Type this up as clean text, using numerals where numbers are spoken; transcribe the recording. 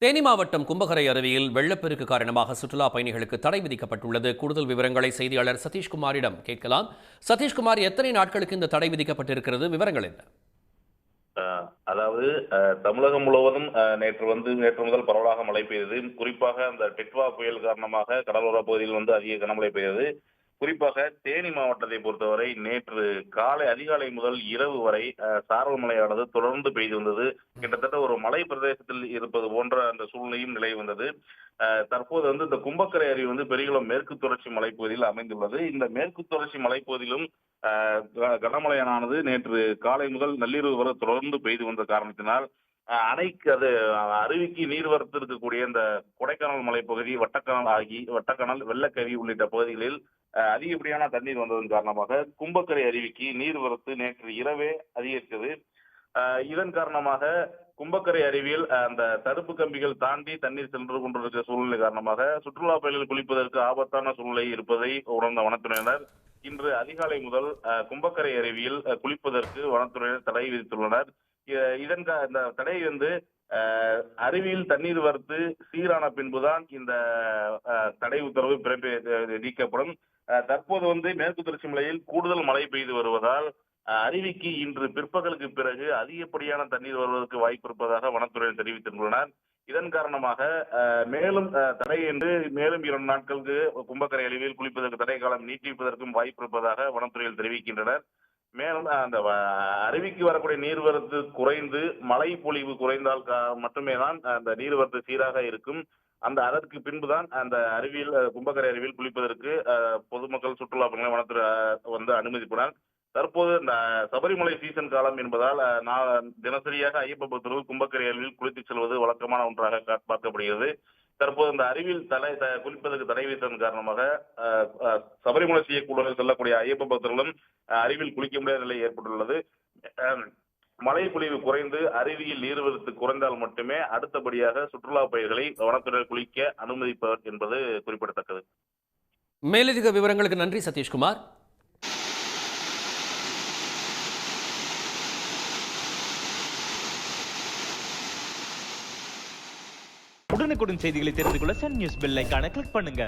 தேனி மாவட்டம் கும்பகரை அருவியில் வெள்ளப்பெருக்கு காரணமாக சுற்றுலா பயணிகளுக்கு தடை விதிக்கப்பட்டுள்ளது. கூடுதல் விவரங்களை செய்தியாளர் சதீஷ்குமாரிடம் கேட்கலாம். சதீஷ்குமார், எத்தனை நாட்களுக்கு இந்த தடை விதிக்கப்பட்டிருக்கிறது? விவரங்கள் என்ன? அதாவது தமிழகம் முழுவதும் நேற்று முதல் பரவலாக மழை பெய்தது. குறிப்பாக அந்த டிட்வா புயல் காரணமாக கடலோர பகுதியில் அதிக கனமழை பெய்தது. குறிப்பாக தேனி மாவட்டத்தை பொறுத்தவரை நேற்று அதிகாலை முதல் இரவு வரை சாரல் மழையானது தொடர்ந்து பெய்து வந்தது. கிட்டத்தட்ட ஒரு மலை பிரதேசத்தில் இருப்பது போன்ற அந்த சூழ்நிலையும் நிலை வந்தது. தற்போது இந்த கும்பக்கரை அருவி பெரியகுளம் மேற்கு தொடர்ச்சி மலைப்பகுதியில் அமைந்துள்ளது. இந்த மேற்கு தொடர்ச்சி மலைப்பகுதியிலும் கனமழையானது நேற்று காலை முதல் நள்ளிரவு வரை தொடர்ந்து பெய்து வந்த காரணத்தினால் அணைக்கு அருவிக்கு நீர்வரத்து இருக்கக்கூடிய இந்த கொடைக்கானல் மலைப்பகுதி, வட்டக்கானல், வெள்ளக்கவி உள்ளிட்ட பகுதிகளில் அதிகப்படியான தண்ணீர் வந்ததன் காரணமாக கும்பக்கரை அருவிக்கு நீர்வரத்து நேற்று இரவே அதிகரித்தது. இதன் காரணமாக கும்பக்கரை அருவியில் அந்த தடுப்பு கம்பிகள் தாண்டி தண்ணீர் சென்று கொண்டிருக்கிற சூழ்நிலை காரணமாக சுற்றுலா பயணிகள் குளிப்பதற்கு ஆபத்தான சூழ்நிலை இருப்பதை உணர்ந்த வனத்துறையினர் இன்று அதிகாலை முதல் கும்பக்கரை அருவியில் குளிப்பதற்கு வனத்துறையினர் தடை விதித்துள்ளனர். இந்த தடை அருவியில் தண்ணீர் வரத்து சீரான பின்புதான் இந்த தடை உத்தரவு நீக்கப்படும். தற்போது மேற்கு தொடர்ச்சி மலையில் கூடுதல் மழை பெய்து வருவதால் அருவிக்கு இன்று பிற்பகலுக்கு பிறகு அதிகப்படியான தண்ணீர் வருவதற்கு வாய்ப்பு இருப்பதாக வனத்துறையினர் தெரிவித்துள்ளனர். இதன் காரணமாக மேலும் தடை என்று மேலும் 2 நாட்களுக்கு கும்பக்கரை அருவியில் குளிப்பதற்கு தடை காலம் நீட்டிப்பதற்கும் வாய்ப்பு இருப்பதாக வனத்துறையில் தெரிவிக்கின்றனர். மேலும் அந்த அருவிக்கு வரக்கூடிய நீர்வரத்து குறைந்து மழை பொழிவு குறைந்தால் மட்டுமே தான் அந்த நீர்வரத்து சீராக இருக்கும். அதற்கு பின்புதான் அந்த கும்பக்கரை அருவியில் குளிப்பதற்கு பொதுமக்கள், சுற்றுலா பயணிகள் வனத்துறை அனுமதிப்பதால் தற்போது இந்த சபரிமலை சீசன் காலம் என்பதால் தினசரியாக ஐயப்ப பக்தர்கள் கும்பக்கரை அருவியில் குளித்துச் செல்வது வழக்கமான ஒன்றாக பார்க்கப்படுகிறது. தற்போது இந்த அருவியில் குளிப்பதற்கு தடை விதித்ததன் காரணமாக சபரிமலை செய்யக்கூடிய செல்லக்கூடிய ஐயப்ப பக்தர்களும் அருவியில் குளிக்க முடியாத நிலை ஏற்பட்டுள்ளது. மழை பொழிவு குறைந்து அருவியில் நீர்வரத்து குறைந்தால் மட்டுமே அடுத்தபடியாக சுற்றுலா பயணிகளை வனத்துறையினர் குளிக்க அனுமதிப்பவர் என்பது குறிப்பிடத்தக்கது. மேலதிக விவரங்களுக்கு நன்றி சதீஷ்குமார். உடனுக்குடன் செய்திகளை தெரிந்து கொள்ள சன் நியூஸ் பெல் ஐகானை கிளிக் பண்ணுங்க.